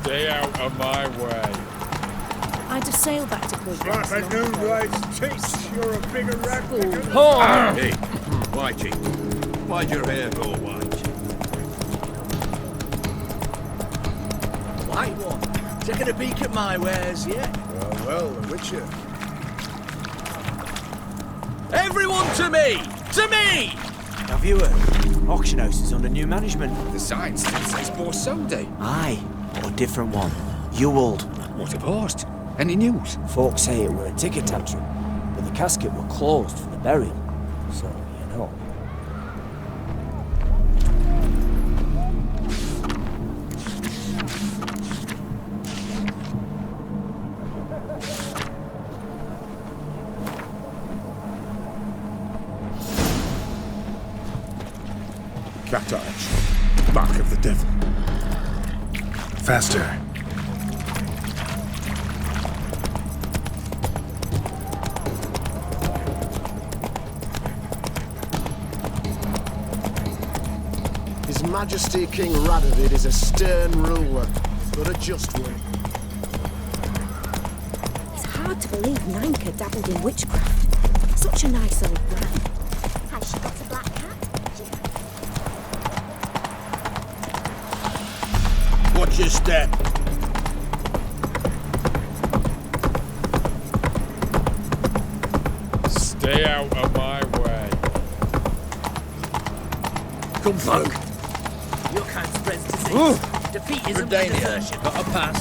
Stay out of my way. I'd have sailed back to Point Slap a noon right's teeth. You're a bigger rat. Hey, Whitey. Why'd your hair go white? White one. Taking a peek at my wares yet? Well, the Witcher. Everyone to me! To me! Have you heard? Auction house is under new management. The sign still says Borsode. Aye, but a different one. Ewald. What a boast. Any news? Folks say it were a ticket tantrum, but the casket were closed for the burial. So, you know. Cat eyes. Mark of the devil. Faster. His Majesty King Radovid is a stern ruler, but a just one. It's hard to believe Nanka dabbled in witchcraft. Such a nice old man. Has she got a black cat? Watch your step. Stay out of my way. Come through. Your kind spreads disease. Defeat isn't by desertion. Got a pass.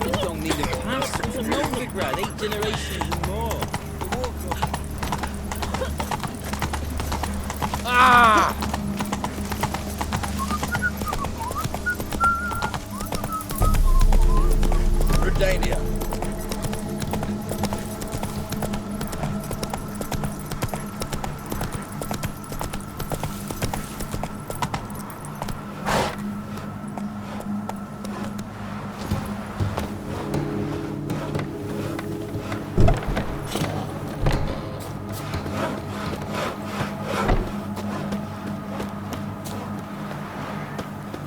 You don't need a pass. It's a Novigrad, 8 generations and more. Ah! Redania.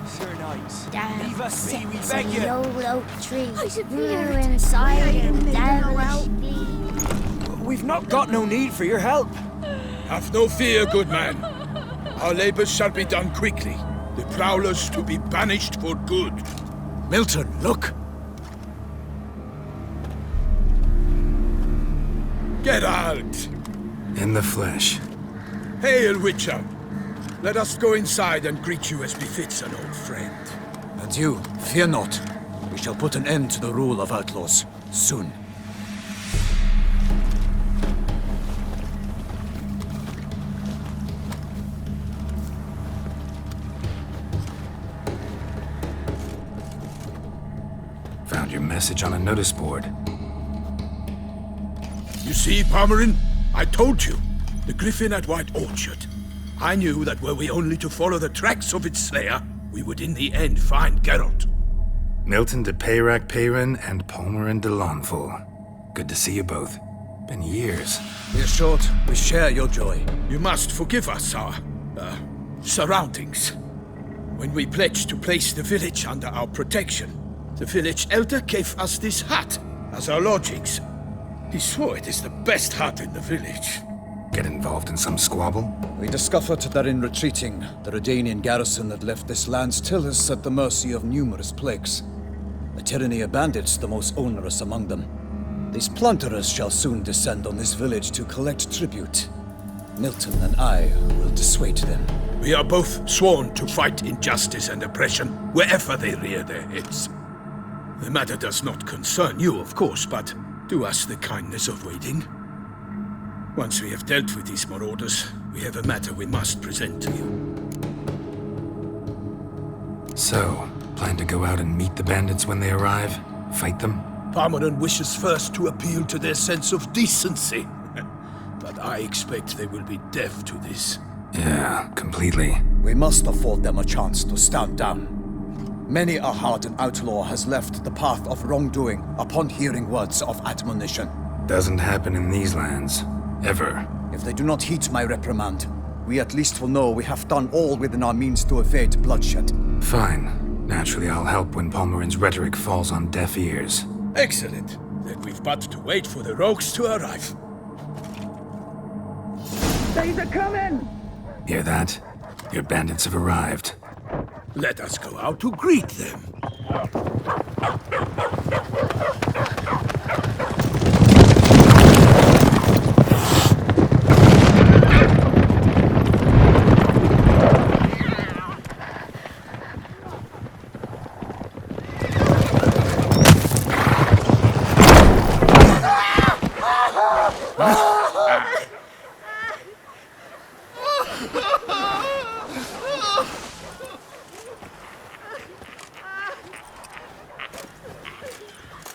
Sir Knights, Damn, leave us be, we it's beg a you. old oak tree. I should Grew hear it. inside and devilish be. We've not got no need for your help. Have no fear, good man. Our labors shall be done quickly. The prowlers to be banished for good. Milton, look! Geralt! In the flesh. Hail, Witcher! Let us go inside and greet you as befits an old friend. And you, fear not. We shall put an end to the rule of outlaws, soon. Found your message on a notice board. You see, Palmerin? I told you. The griffin at White Orchard. I knew that were we only to follow the tracks of its slayer, we would in the end find Geralt. Milton de Peyrac Peyran and Palmerin de Lawnful. Good to see you both. Been years. We're short, we share your joy. You must forgive us our, surroundings. When we pledged to place the village under our protection, the village elder gave us this hut as our lodgings. He swore it is the best hut in the village. Get involved in some squabble? We discovered that in retreating, the Redanian garrison that left this land still is at the mercy of numerous plagues. The tyranny of bandits the most onerous among them. These plunderers shall soon descend on this village to collect tribute. Milton and I will dissuade them. We are both sworn to fight injustice and oppression wherever they rear their heads. The matter does not concern you, of course, but do us the kindness of waiting. Once we have dealt with these marauders, we have a matter we must present to you. So, plan to go out and meet the bandits when they arrive? Fight them? Palmerin wishes first to appeal to their sense of decency. But I expect they will be deaf to this. Yeah, completely. We must afford them a chance to stand down. Many a hardened outlaw has left the path of wrongdoing upon hearing words of admonition. Doesn't happen in these lands. Ever. If they do not heed my reprimand, we at least will know we have done all within our means to evade bloodshed. Fine. Naturally, I'll help when Palmerin's rhetoric falls on deaf ears. Excellent. Then we've but to wait for the rogues to arrive. They're coming! Hear that? Your bandits have arrived. Let us go out to greet them.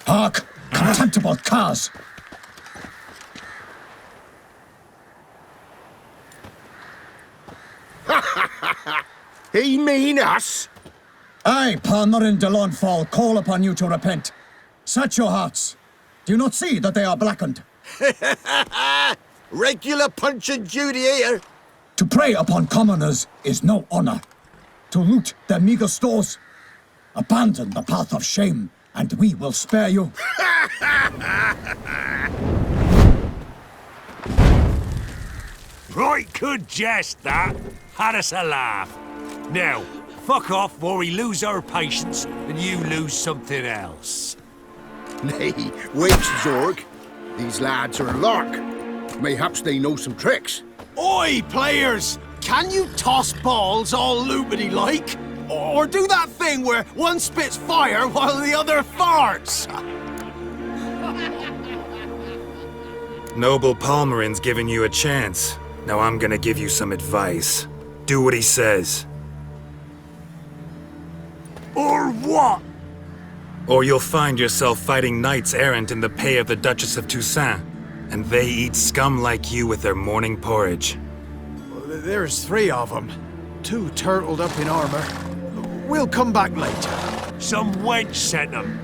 Hark! Contemptible curs! He mean us? I, Palmerin de Launfal, call upon you to repent. Set your hearts. Do you not see that they are blackened? Regular Punch and Judy here. To prey upon commoners is no honor. To loot their meager stores, abandon the path of shame, and we will spare you. Right good jest, that. Had us a laugh. Now, fuck off or we lose our patience and you lose something else. Nay, wait, Zorg. These lads are lark. Mayhaps they know some tricks. Oi, players! Can you toss balls all loopity-like? Or do that thing where one spits fire while the other farts? Noble Palmerin's giving you a chance. Now I'm gonna give you some advice. Do what he says. Or what? Or you'll find yourself fighting knights errant in the pay of the Duchess of Toussaint, and they eat scum like you with their morning porridge. There's 3 of them. 2 turtled up in armor. We'll come back later. Some wench sent them.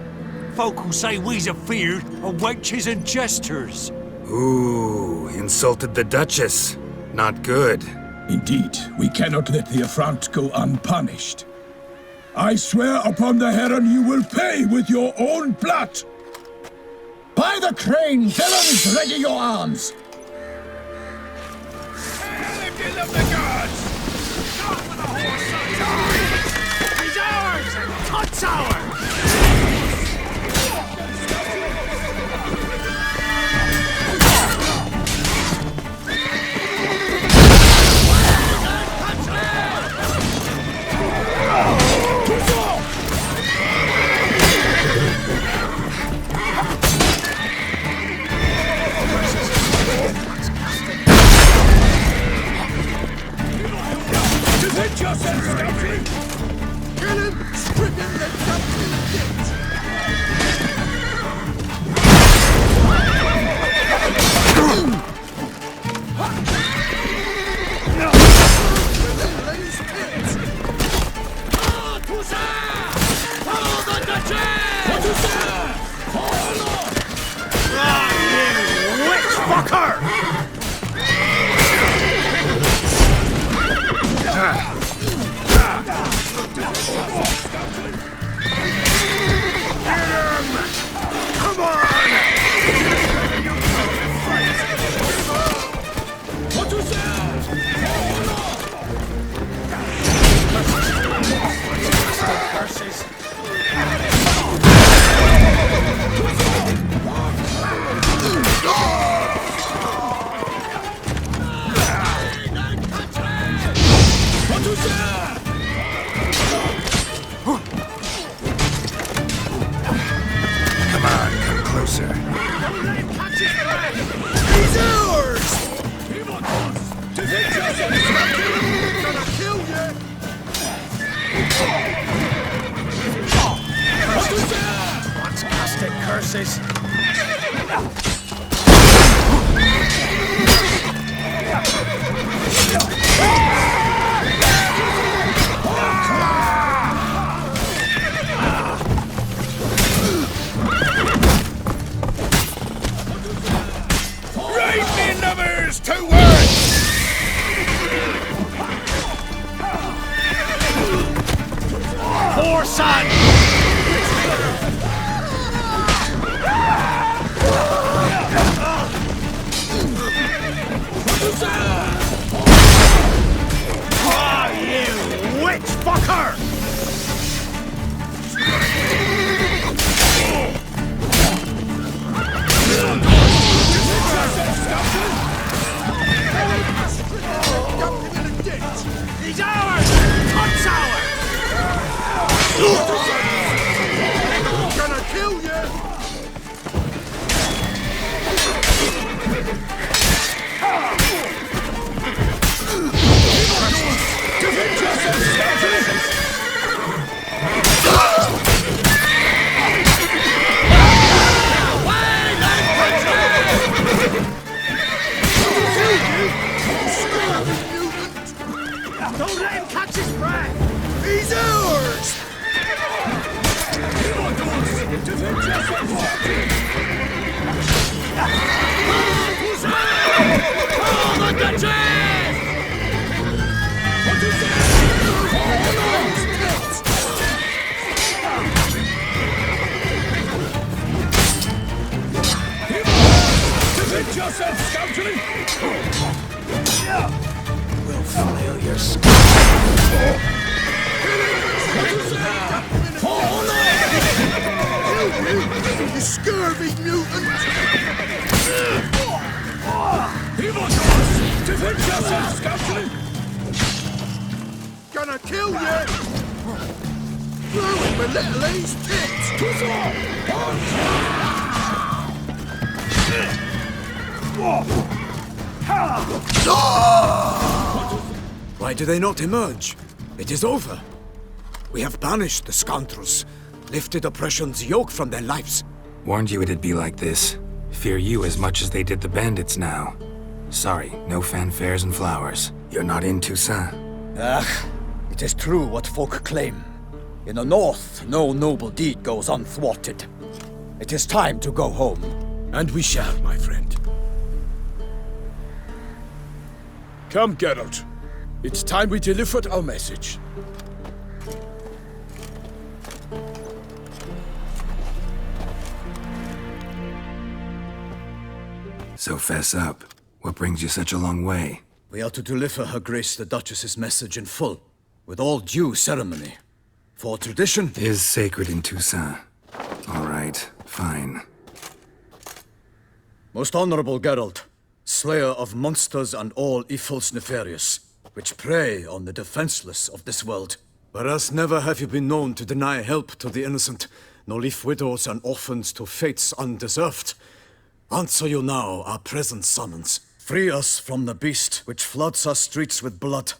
Folk will say we's afeard of wenches and jesters. Ooh, insulted the Duchess. Not good. Indeed, we cannot let the affront go unpunished. I swear upon the Heron you will pay with your own blood! By the crane, villains, ready your arms! Lifting up the gods! Stop with the horse! He's ours! Tut's ours! Defend yourself, Scoutling! Kill him! Strip him, then dump him in the pit! Come on, come closer. He's ours! Defend yourself! He's gonna kill you! Fantastic curses! Raven numbers to work! Force yourself, scoundrel! We'll flail your skull. You scurvy mutant! Evil gods! Defend yourself, scoundrel! Gonna kill you! Blowing my little A's tits! Why do they not emerge? It is over. We have banished the scoundrels, lifted oppression's yoke from their lives. Warned you it'd be like this. Fear you as much as they did the bandits now. Sorry, no fanfares and flowers. You're not in Toussaint. It is true what folk claim. In the north, no noble deed goes unthwarted. It is time to go home. And we shall, my friend. Come, Geralt. It's time we delivered our message. So fess up. What brings you such a long way? We are to deliver Her Grace the Duchess's message in full, with all due ceremony. For tradition is sacred in Toussaint. All right, fine. Most honorable Geralt, slayer of monsters and all evils nefarious, which prey on the defenseless of this world. Whereas never have you been known to deny help to the innocent, nor leave widows and orphans to fates undeserved. Answer you now our present summons. Free us from the beast which floods our streets with blood,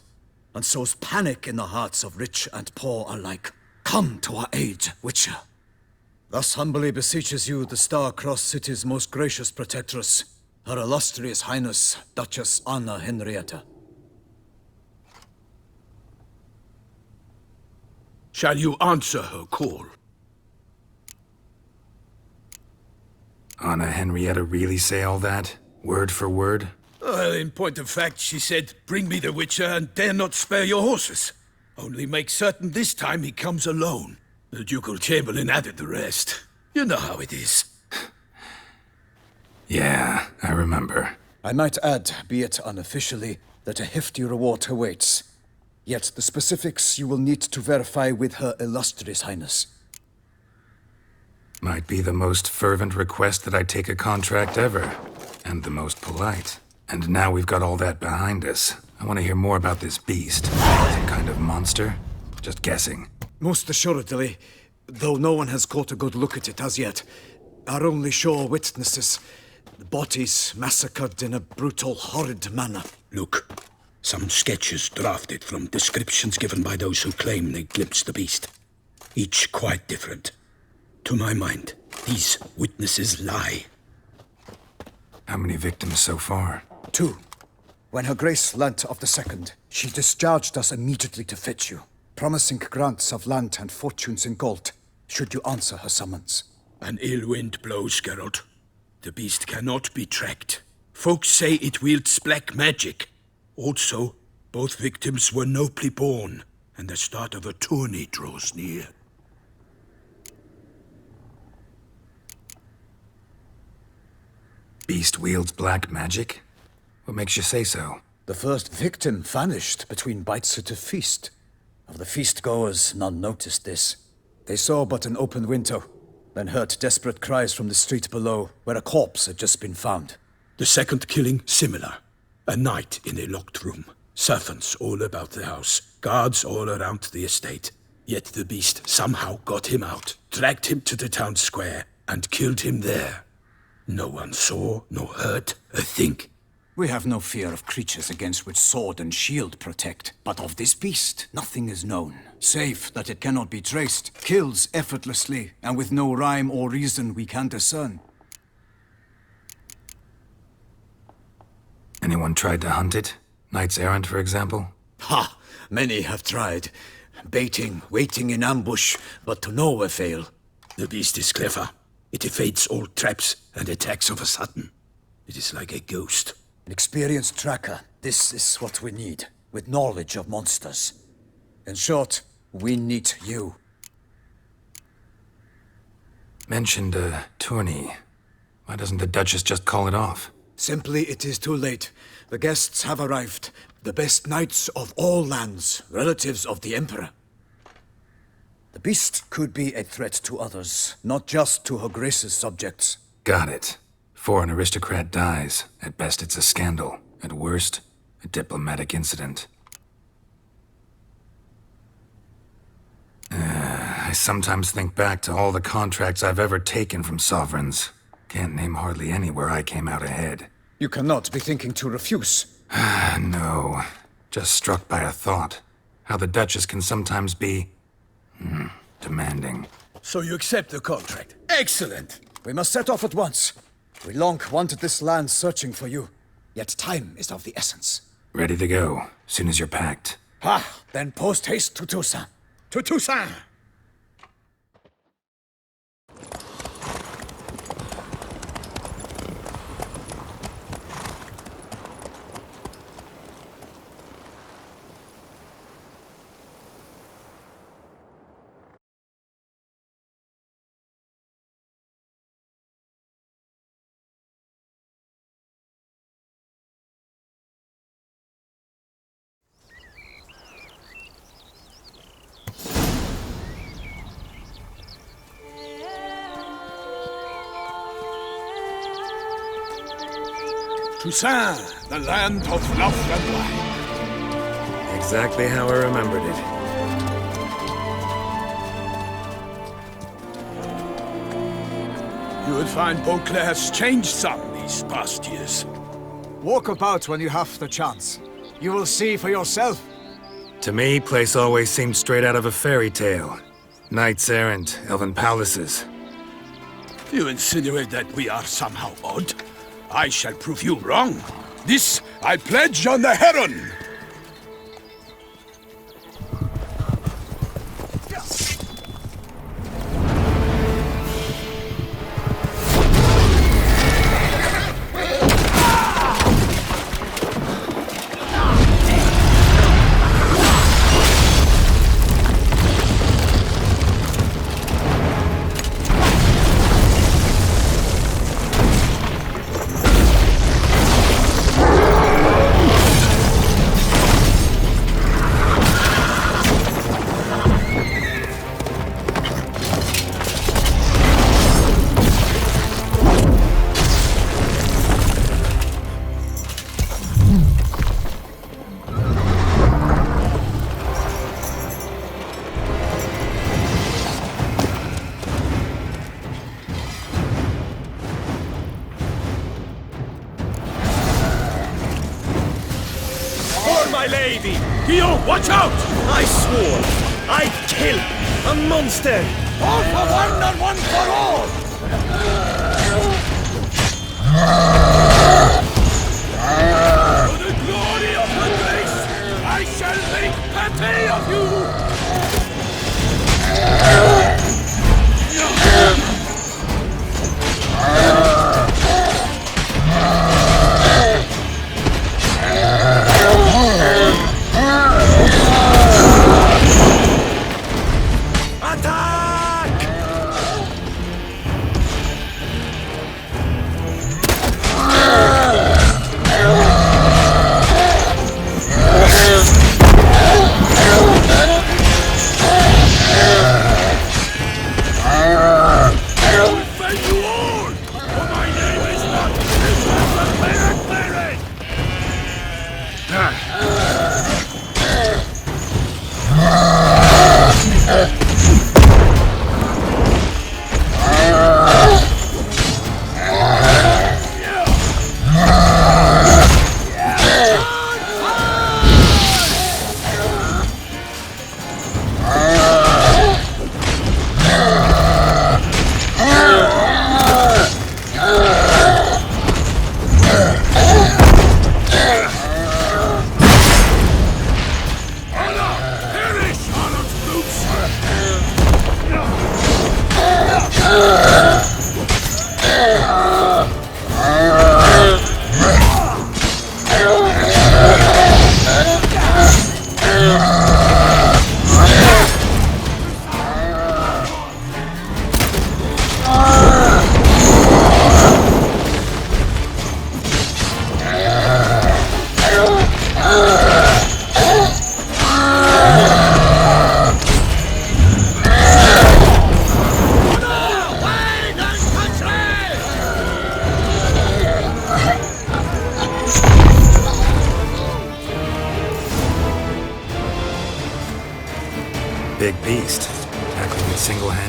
and sows panic in the hearts of rich and poor alike. Come to our aid, Witcher. Thus humbly beseeches you the Star-Crossed City's most gracious protectress, Her Illustrious Highness, Duchess Anna Henrietta. Shall you answer her call? Anna Henrietta really say all that? Word for word? Well, in point of fact, she said, "Bring me the Witcher and dare not spare your horses. Only make certain this time he comes alone." The Ducal Chamberlain added the rest. You know how it is. Yeah, I remember. I might add, be it unofficially, that a hefty reward awaits. Yet the specifics you will need to verify with Her Illustrious Highness. Might be the most fervent request that I take a contract ever. And the most polite. And now we've got all that behind us. I want to hear more about this beast. Some kind of monster? Just guessing. Most assuredly, though no one has caught a good look at it as yet. Our only sure witnesses. The bodies massacred in a brutal, horrid manner. Look, some sketches drafted from descriptions given by those who claim they glimpsed the beast. Each quite different. To my mind, these witnesses lie. How many victims so far? 2. When Her Grace learnt of the second, she discharged us immediately to fetch you, promising grants of land and fortunes in gold, should you answer her summons. An ill wind blows, Geralt. The beast cannot be tracked. Folks say it wields black magic. Also, both victims were nobly born, and the start of a tourney draws near. Beast wields black magic? What makes you say so? The first victim vanished between bites at a feast. Of the feast-goers, none noticed this. They saw but an open window, then heard desperate cries from the street below, where a corpse had just been found. The second killing, similar. A night in a locked room. Servants all about the house. Guards all around the estate. Yet the beast somehow got him out, dragged him to the town square, and killed him there. No one saw nor heard a thing. We have no fear of creatures against which sword and shield protect. But of this beast, nothing is known. Save that it cannot be traced, kills effortlessly, and with no rhyme or reason we can discern. Anyone tried to hunt it? Knights errant, for example? Ha! Many have tried. Baiting, waiting in ambush, but to no avail. The beast is clever. It evades all traps and attacks of a sudden. It is like a ghost. An experienced tracker. This is what we need, with knowledge of monsters. In short, we need you. Mentioned a tourney. Why doesn't the Duchess just call it off? Simply, it is too late. The guests have arrived. The best knights of all lands, relatives of the Emperor. The beast could be a threat to others, not just to Her Grace's subjects. Got it. Before an aristocrat dies, at best it's a scandal. At worst, a diplomatic incident. I sometimes think back to all the contracts I've ever taken from sovereigns. Can't name hardly any where I came out ahead. You cannot be thinking to refuse. No. Just struck by a thought. How the Duchess can sometimes be... demanding. So you accept the contract? Excellent! We must set off at once. We long wanted this land searching for you. Yet time is of the essence. Ready to go, soon as you're packed. Then post haste to Toussaint. To Toussaint! Toussaint, the land of love and light. Exactly how I remembered it. You will find Beauclair's changed some these past years. Walk about when you have the chance. You will see for yourself. To me, place always seemed straight out of a fairy tale. Knights errant, elven palaces. You insinuate that we are somehow odd? I shall prove you wrong. This I pledge on the Heron! My lady! Guillaume, watch out! I swore I'd kill a monster! All for one and one for all! For the glory of the grace, I shall make pate of you!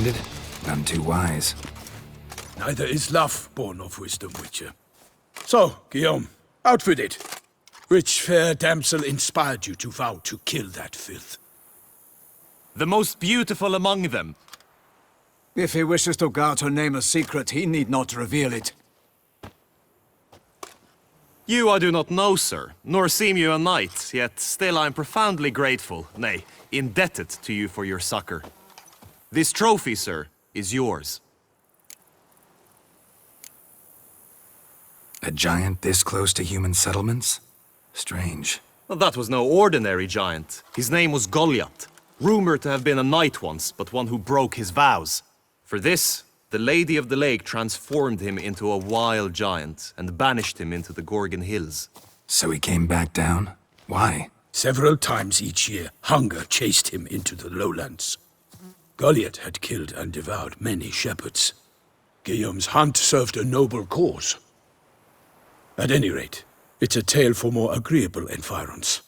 high-minded, none too wise. Neither is love born of wisdom, Witcher. So, Guillaume, out with it. Which fair damsel inspired you to vow to kill that filth? The most beautiful among them. If he wishes to guard her name a secret, he need not reveal it. You I do not know, sir, nor seem you a knight, yet still I am profoundly grateful, nay, indebted to you for your succor. This trophy, sir, is yours. A giant this close to human settlements? Strange. Well, that was no ordinary giant. His name was Goliath, rumored to have been a knight once, but one who broke his vows. For this, the Lady of the Lake transformed him into a wild giant and banished him into the Gorgon Hills. So he came back down? Why? Several times each year, hunger chased him into the lowlands. Goliath had killed and devoured many shepherds. Guillaume's hunt served a noble cause. At any rate, it's a tale for more agreeable environs.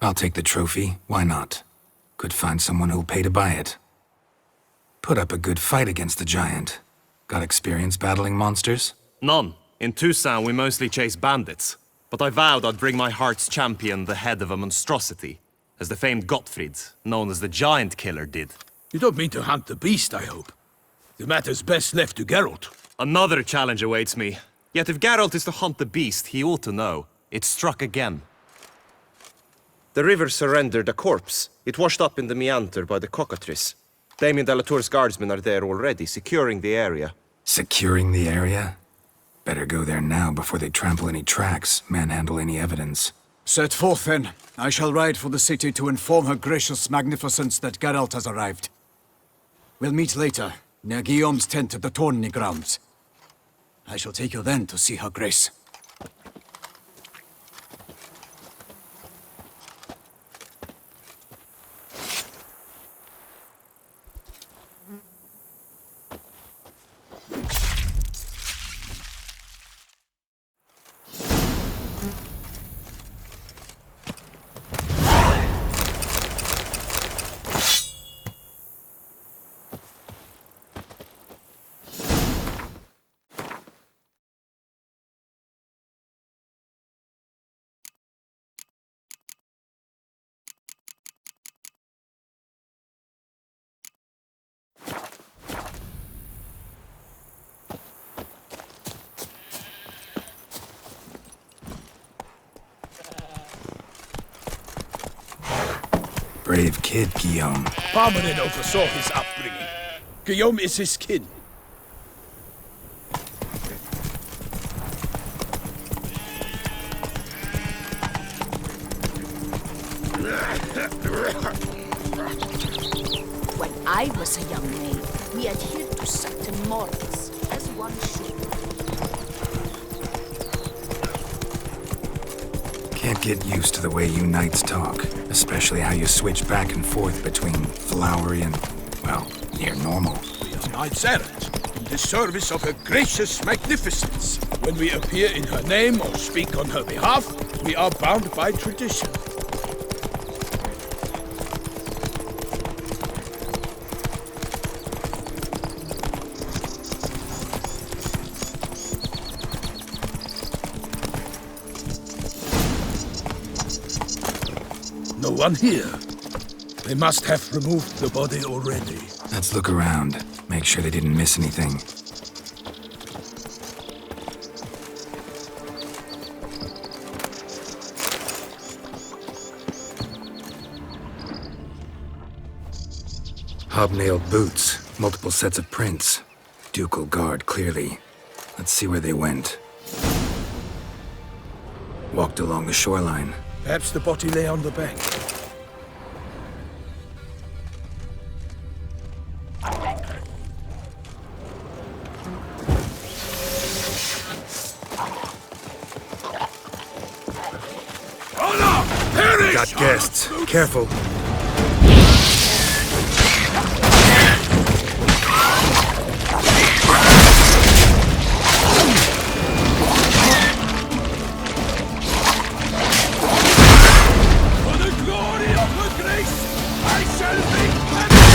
I'll take the trophy. Why not? Could find someone who'll pay to buy it. Put up a good fight against the giant. Got experience battling monsters? None. In Toussaint we mostly chase bandits. But I vowed I'd bring my heart's champion the head of a monstrosity, as the famed Gottfried, known as the Giant Killer, did. You don't mean to hunt the beast, I hope. The matter's best left to Geralt. Another challenge awaits me. Yet if Geralt is to hunt the beast, he ought to know. It struck again. The river surrendered a corpse. It washed up in the meander by the cockatrice. Damien de la Tour's guardsmen are there already, securing the area. Securing the area? Better go there now before they trample any tracks, manhandle any evidence. Set forth, then. I shall ride for the city to inform her gracious magnificence that Geralt has arrived. We'll meet later, near Guillaume's tent at the Tourney grounds. I shall take you then to see her grace. Brave kid, Guillaume. Parmanin oversaw his upbringing. Guillaume is his kin. When I was a young maid, we adhered to certain morals, as one should. Can't get used to the way you knights talk, especially how you switch back and forth between flowery and, well, near normal. We are knights errant, in the service of her gracious magnificence. When we appear in her name or speak on her behalf, we are bound by tradition. No one here. They must have removed the body already. Let's look around. Make sure they didn't miss anything. Hobnailed boots, multiple sets of prints. Ducal guard, clearly. Let's see where they went. Walked along the shoreline. Perhaps the body lay on the bank. Got guests. Careful. For the glory of her grace, I shall make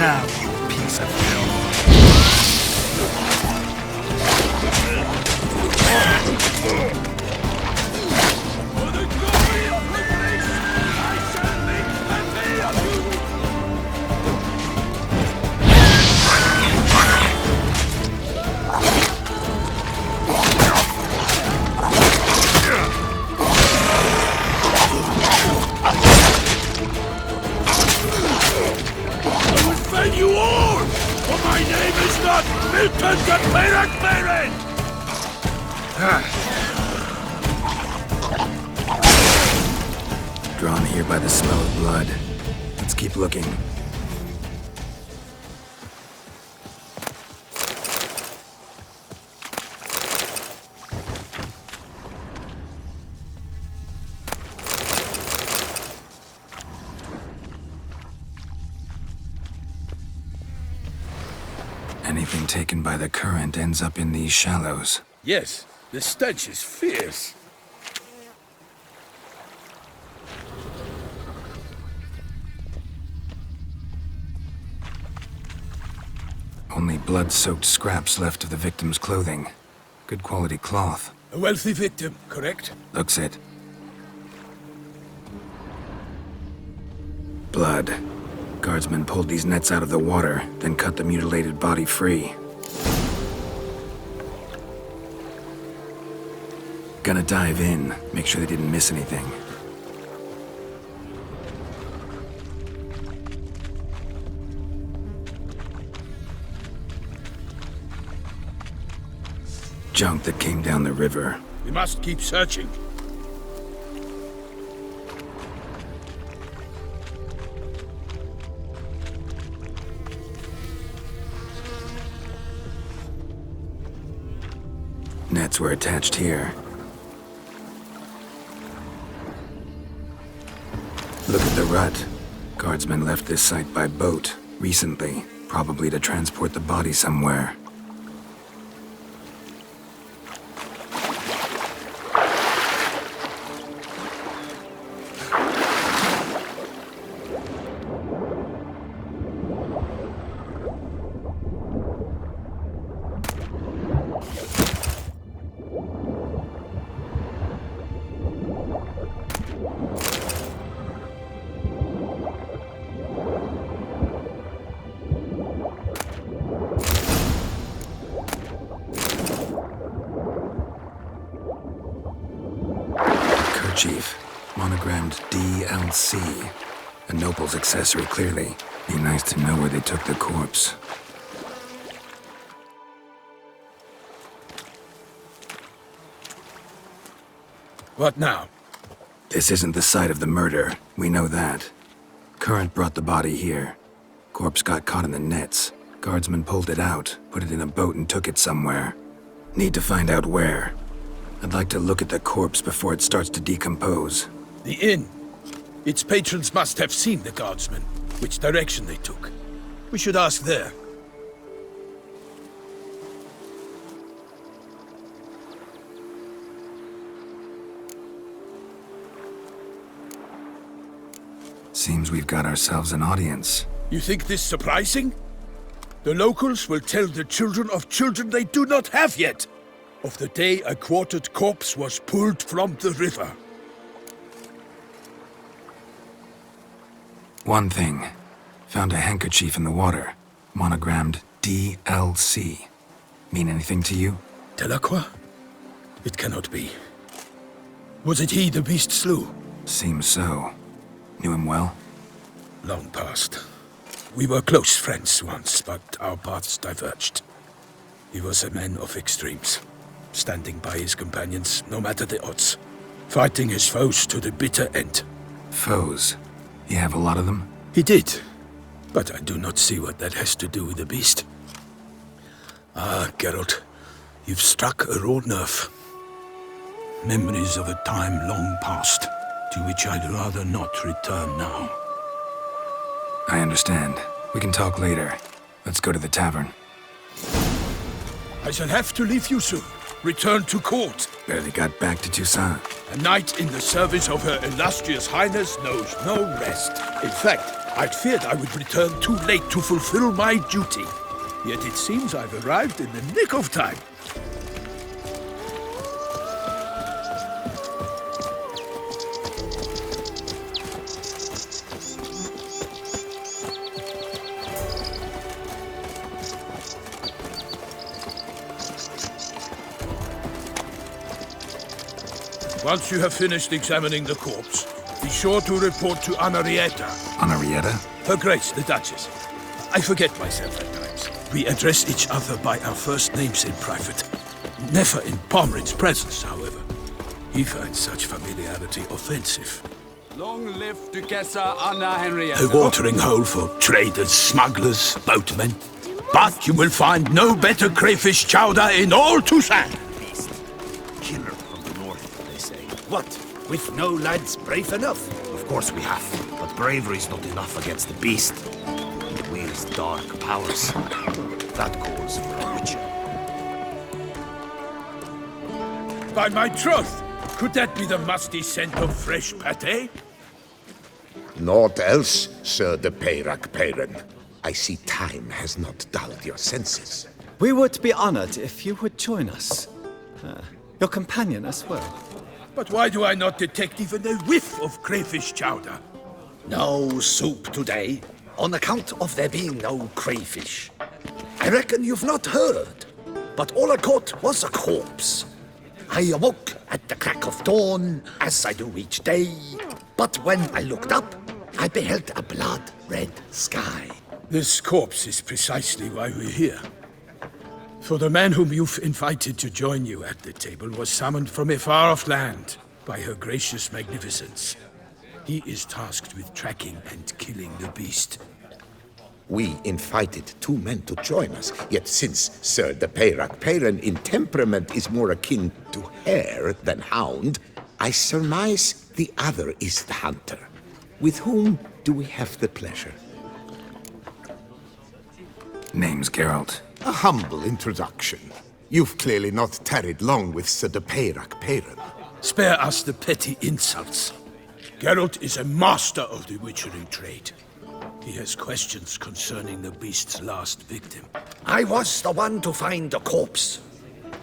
now, you piece of filth. For the glory of the place, I shall make plenty of you! I will fell you all! For my name is not Milton the Pirate Baron! Drawn here by the smell of blood. Let's keep looking. Anything taken by the current ends up in these shallows. Yes, the stench is fierce. Only blood-soaked scraps left of the victim's clothing. Good quality cloth. A wealthy victim, correct? Looks it. Blood. Guardsmen pulled these nets out of the water, then cut the mutilated body free. Gonna dive in, make sure they didn't miss anything. Junk that came down the river. We must keep searching. Nets were attached here. Look at the rut. Guardsmen left this site by boat recently, probably to transport the body somewhere. Kerchief, monogrammed DLC. A noble's accessory, clearly. Be nice to know where they took the corpse. What now? This isn't the site of the murder. We know that. Current brought the body here. Corpse got caught in the nets. Guardsmen pulled it out, put it in a boat and took it somewhere. Need to find out where. I'd like to look at the corpse before it starts to decompose. The inn. Its patrons must have seen the guardsmen, which direction they took. We should ask there. Seems we've got ourselves an audience. You think this surprising? The locals will tell the children of children they do not have yet, of the day a quartered corpse was pulled from the river. One thing. Found a handkerchief in the water. Monogrammed DLC. Mean anything to you? Delacroix? It cannot be. Was it he the beast slew? Seems so. Knew him well? Long past. We were close friends once, but our paths diverged. He was a man of extremes, standing by his companions no matter the odds, fighting his foes to the bitter end. Foes? You have a lot of them? He did, but I do not see what that has to do with the beast. Ah, Geralt, you've struck a raw nerve. Memories of a time long past, to which I'd rather not return now. I understand. We can talk later. Let's go to the tavern. I shall have to leave you soon. Return to court. Barely got back to Toussaint. A knight in the service of Her Illustrious Highness knows no rest. In fact, I'd feared I would return too late to fulfill my duty. Yet it seems I've arrived in the nick of time. Once you have finished examining the corpse, be sure to report to Anarietta. Anarietta? Her Grace, the Duchess. I forget myself at times. We address each other by our first names in private. Never in Pomrin's presence, however. He finds such familiarity offensive. Long live Duchessa Anna Henrietta. A watering hole for traders, smugglers, boatmen. But you will find no better crayfish chowder in all Toussaint. Killer from the north, they say. What? With no lads brave enough? Of course we have, but bravery's not enough against the beast. It wields dark powers. That calls for a witcher. By my troth, could that be the musty scent of fresh pate? Naught else, Sir de Peyrac-Peyran. I see time has not dulled your senses. We would be honored if you would join us. Your companion as well. But why do I not detect even a whiff of crayfish chowder? No soup today, on account of there being no crayfish. I reckon you've not heard, but all I caught was a corpse. I awoke at the crack of dawn, as I do each day, but when I looked up, I beheld a blood-red sky. This corpse is precisely why we're here. For the man whom you've invited to join you at the table was summoned from a far-off land by her gracious magnificence. He is tasked with tracking and killing the beast. We invited 2 men to join us, yet since Sir de Peyrac-Peyran in temperament is more akin to hare than hound, I surmise the other is the hunter. With whom do we have the pleasure? Name's Geralt. A humble introduction. You've clearly not tarried long with Sir de Peyrac-Peyran. Spare us the petty insults. Geralt is a master of the witchering trade. He has questions concerning the beast's last victim. I was the one to find the corpse.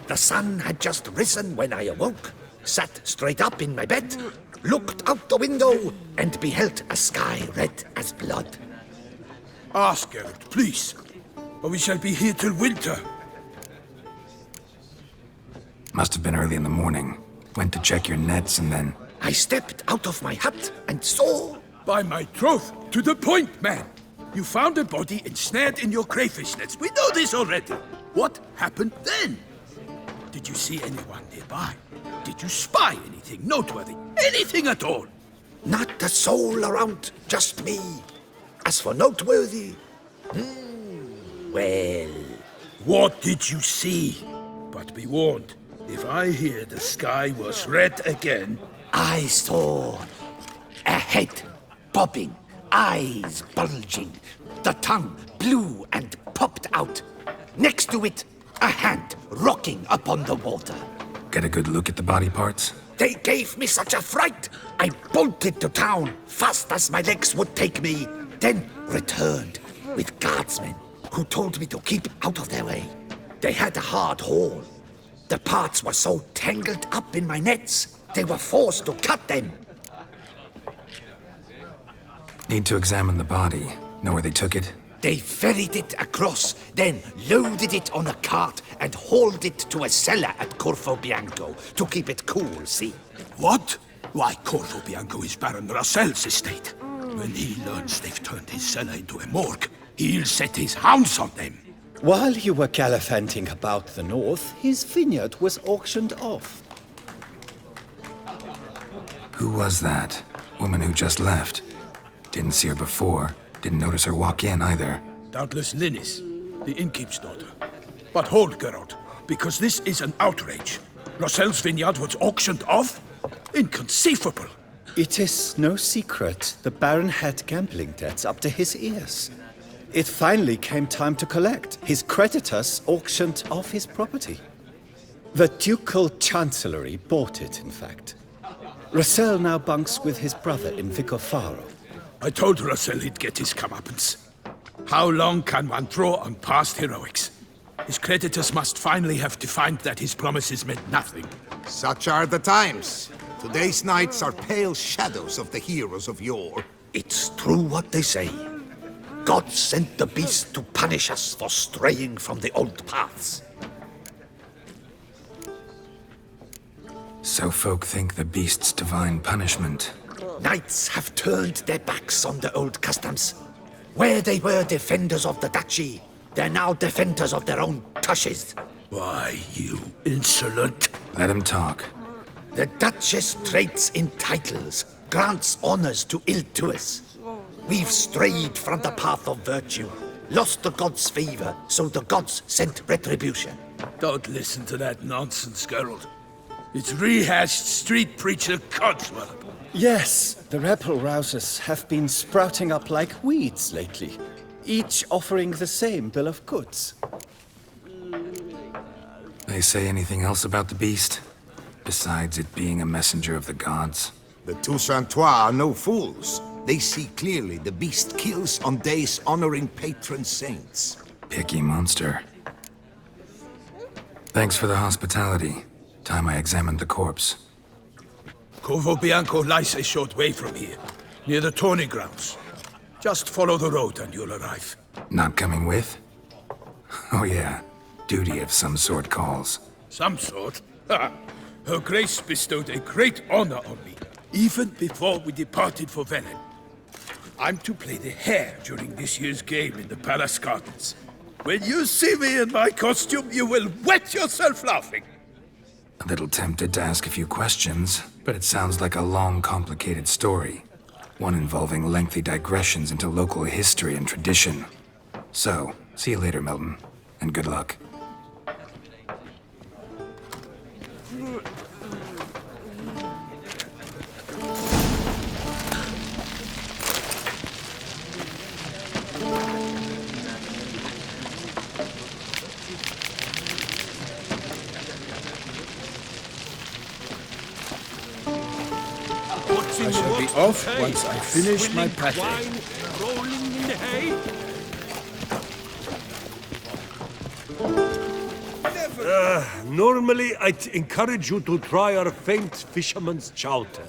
The sun had just risen when I awoke, sat straight up in my bed, looked out the window, and beheld a sky red as blood. Ask Geralt, please, or we shall be here till winter. Must have been early in the morning. Went to check your nets and then... I stepped out of my hut and saw... By my troth, to the point, man! You found a body ensnared in your crayfish nets. We know this already. What happened then? Did you see anyone nearby? Did you spy anything noteworthy? Anything at all? Not a soul around, just me. As for noteworthy... well... What did you see? But be warned, if I hear the sky was red again... I saw a head bobbing, eyes bulging, the tongue blue and popped out. Next to it, a hand rocking upon the water. Get a good look at the body parts? They gave me such a fright, I bolted to town fast as my legs would take me, then returned with guardsmen who told me to keep out of their way. They had a hard haul. The parts were so tangled up in my nets, they were forced to cut them. Need to examine the body. Know where they took it? They ferried it across, then loaded it on a cart and hauled it to a cellar at Corvo Bianco to keep it cool, see? What? Why, Corvo Bianco is Baron Russell's estate. When he learns they've turned his cellar into a morgue, he'll set his hounds on them. While you were gallivanting about the north, his vineyard was auctioned off. Who was that? Woman who just left. Didn't see her before. Didn't notice her walk in either. Doubtless Linnis, the innkeep's daughter. But hold, Geralt, because this is an outrage. Russell's vineyard was auctioned off? Inconceivable. It is no secret the Baron had gambling debts up to his ears. It finally came time to collect. His creditors auctioned off his property. The Ducal Chancellery bought it, in fact. Russell now bunks with his brother in Vicofaro. I told Russell he'd get his comeuppance. How long can one draw on past heroics? His creditors must finally have defined that his promises meant nothing. Such are the times. Today's knights are pale shadows of the heroes of yore. It's true what they say. God sent the beast to punish us for straying from the old paths. So folk think the beast's divine punishment. Knights have turned their backs on the old customs. Where they were defenders of the duchy, they're now defenders of their own tushes. Why, you insolent... Let him talk. The Duchess trades in titles, grants honors to ill-doers. We've strayed from the path of virtue, lost the gods' favor, so the gods sent retribution. Don't listen to that nonsense, Geralt. It's rehashed street preacher codswallop. Yes, the rebel rousers have been sprouting up like weeds lately, each offering the same bill of goods. They say anything else about the beast? Besides it being a messenger of the gods? The Toussaintois are no fools. They see clearly the beast kills on days honoring patron saints. Picky monster. Thanks for the hospitality. Time I examined the corpse. Corvo Bianco lies a short way from here, near the tourney grounds. Just follow the road and you'll arrive. Not coming with? Oh yeah, duty of some sort calls. Some sort? Ha! Her Grace bestowed a great honor on me, even before we departed for Velen. I'm to play the hare during this year's game in the palace gardens. When you see me in my costume, you will wet yourself laughing. A little tempted to ask a few questions, but it sounds like a long, complicated story. One involving lengthy digressions into local history and tradition. So, see you later, Milton, and good luck. I shall be off once I finish my Parte. Rolling in the hay. Normally, I'd encourage you to try our famed fisherman's chowder.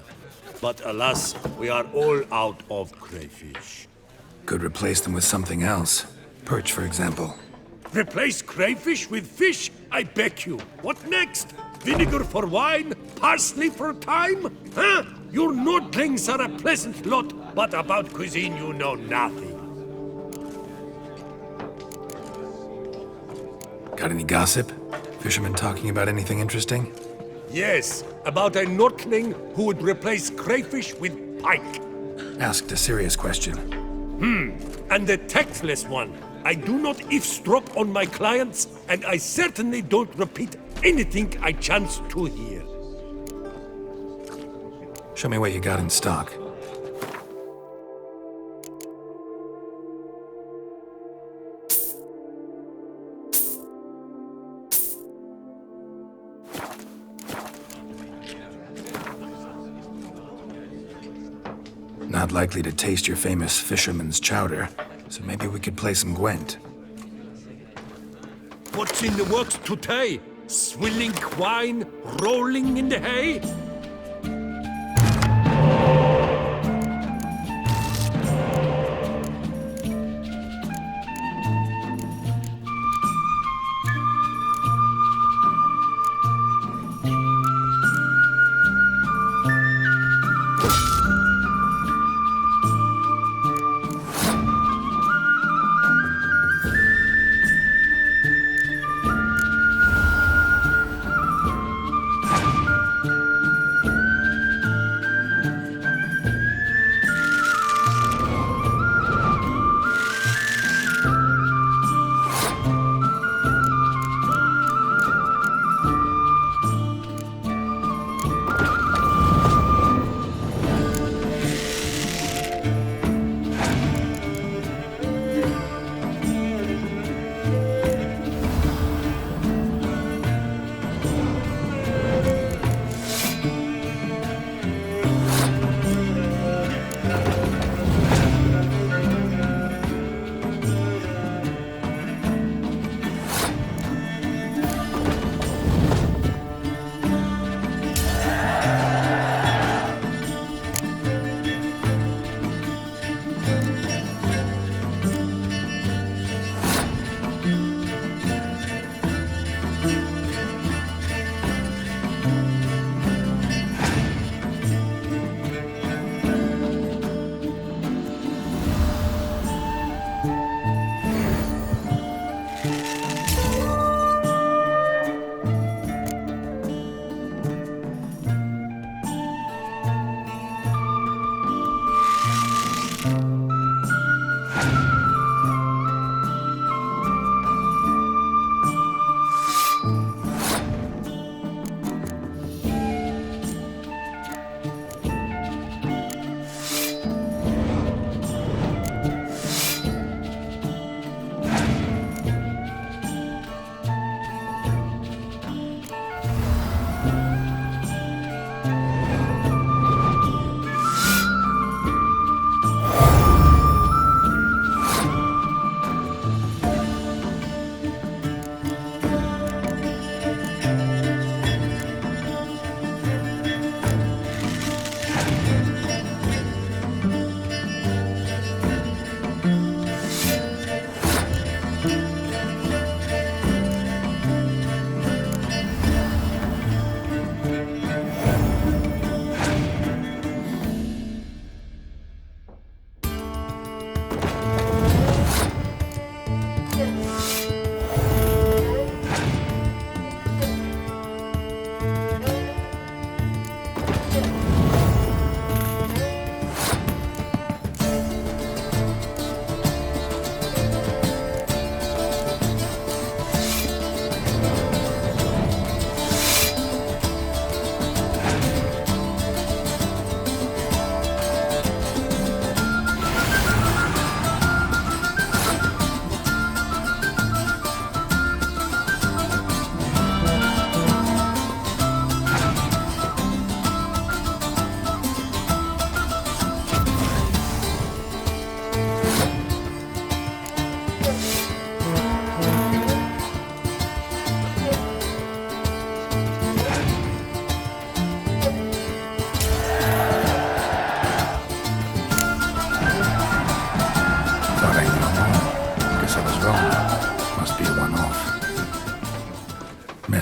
But alas, we are all out of crayfish. Could replace them with something else. Perch, for example. Replace crayfish with fish? I beg you. What next? Vinegar for wine? Parsley for thyme? Huh? Your Nordlings are a pleasant lot, but about cuisine you know nothing. Got any gossip? Fishermen talking about anything interesting? Yes, about a Nordling who would replace crayfish with pike. Asked a serious question. And a tactless one. I do not eavesdrop on my clients, and I certainly don't repeat anything I chance to hear. Show me what you got in stock. Not likely to taste your famous fisherman's chowder, so maybe we could play some Gwent. What's in the works today? Swilling wine, rolling in the hay?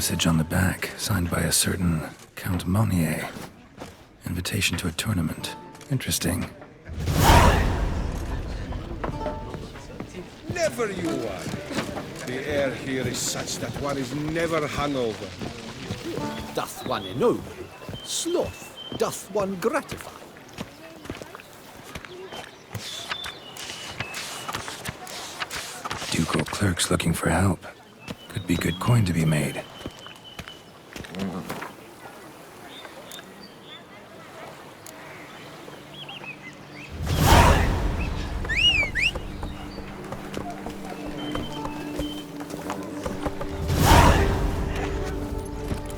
message on the back, signed by a certain Count Monnier. Invitation to a tournament. Interesting. Never you are. The air here is such that one is never hungover. Doth one ennoble? Sloth doth one gratify? Ducal clerks looking for help. Could be good coin to be made.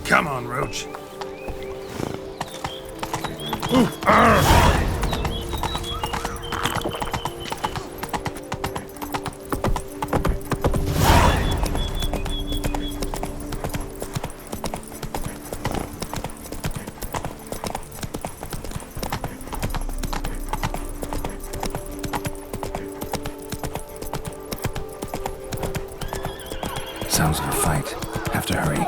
Come on, Roach. Sounds of a fight. Have to hurry.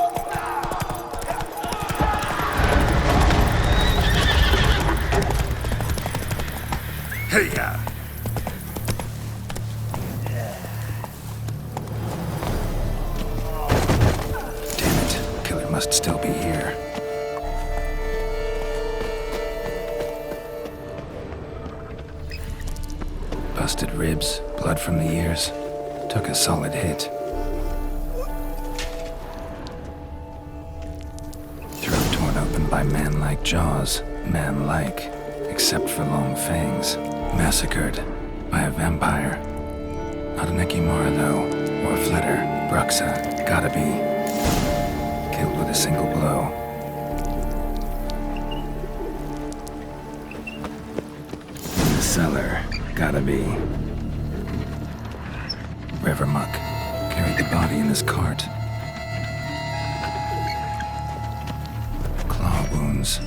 Hey-ya! Damn it. Killer must still be here. Busted ribs, blood from the ears. Took a solid hit. Throat torn open by man-like jaws. Man-like, except for long fangs. Massacred by a vampire. Not an Ekimara, though, or a Flitter. Bruxa, gotta be. Killed with a single blow. In the cellar, gotta be. Rivermuck carried the body in his cart. Claw wounds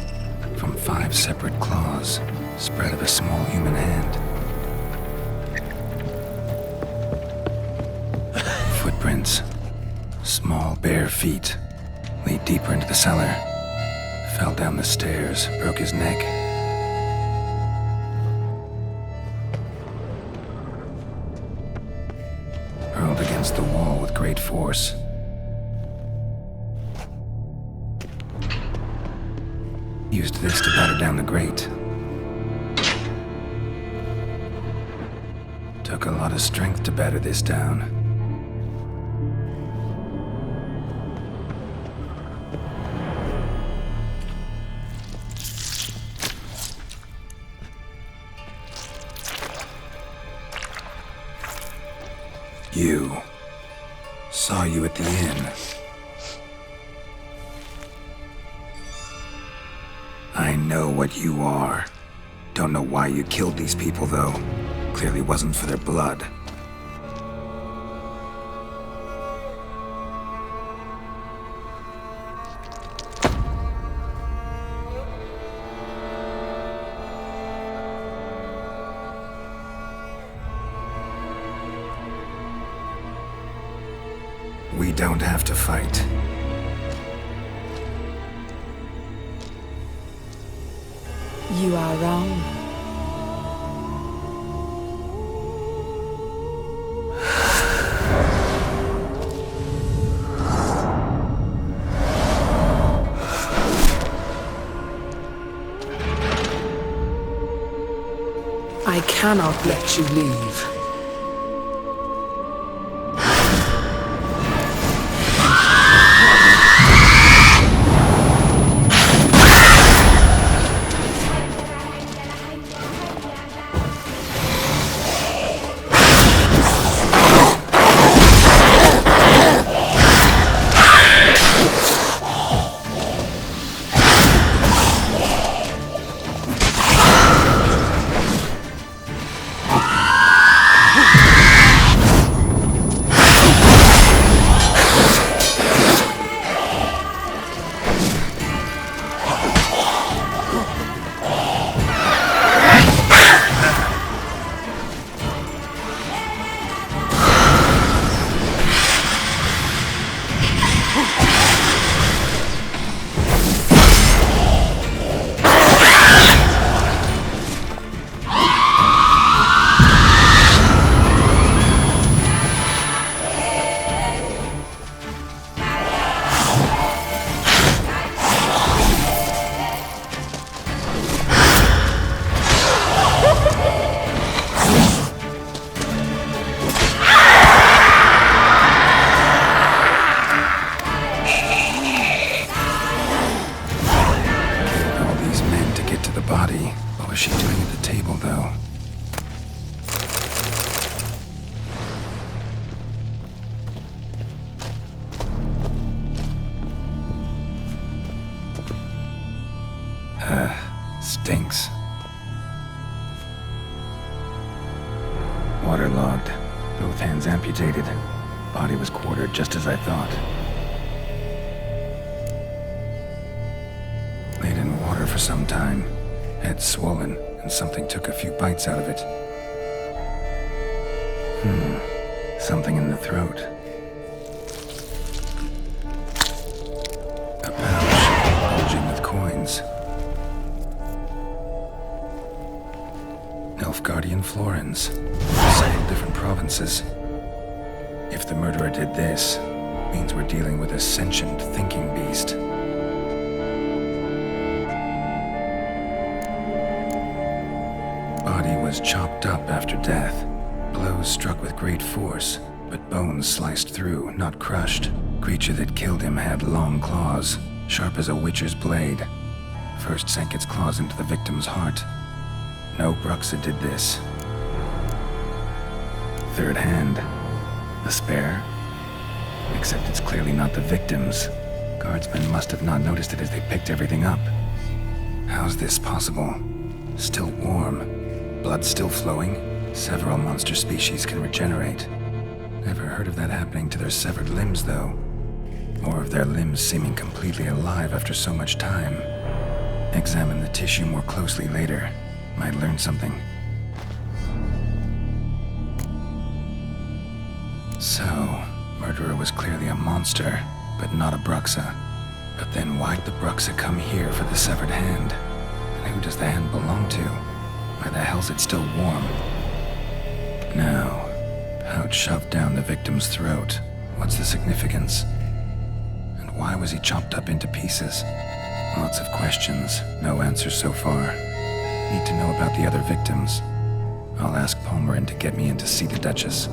from 5 separate claws. Spread of a small human hand. Footprints. Small bare feet. Lead deeper into the cellar. Fell down the stairs, broke his neck. Hurled against the wall with great force. Used this to batter down the grate. Took a lot of strength to batter this down. You. Saw you at the inn. I know what you are. Don't know why you killed these people, though. Clearly wasn't for their blood. We don't have to fight. You are wrong. I cannot let you leave. to the body. What was she doing at the table, though? Stinks. Waterlogged. Both hands amputated. Body was quartered just as I thought. Laid in water for some time. Head swollen, and something took a few bites out of it. Something in the throat. A pouch, bulging with coins. Nilfgaardian florins. Several different provinces. If the murderer did this, means we're dealing with a sentient thinking beast. Body was chopped up after death. Blows struck with great force, but bones sliced through, not crushed. Creature that killed him had long claws, sharp as a witcher's blade. First sank its claws into the victim's heart. No Bruxa did this. Third hand. The spare? Except it's clearly not the victim's. Guardsmen must have not noticed it as they picked everything up. How's this possible? Still warm. Blood still flowing? Several monster species can regenerate. Never heard of that happening to their severed limbs, though. Or of their limbs seeming completely alive after so much time. Examine the tissue more closely later. Might learn something. So, murderer was clearly a monster, but not a Bruxa. But then why'd the Bruxa come here for the severed hand? And who does the hand belong to? Why the hell's it still warm? Now, pouch shoved down the victim's throat. What's the significance? And why was he chopped up into pieces? Lots of questions, no answers so far. Need to know about the other victims. I'll ask Palmerin to get me in to see the Duchess.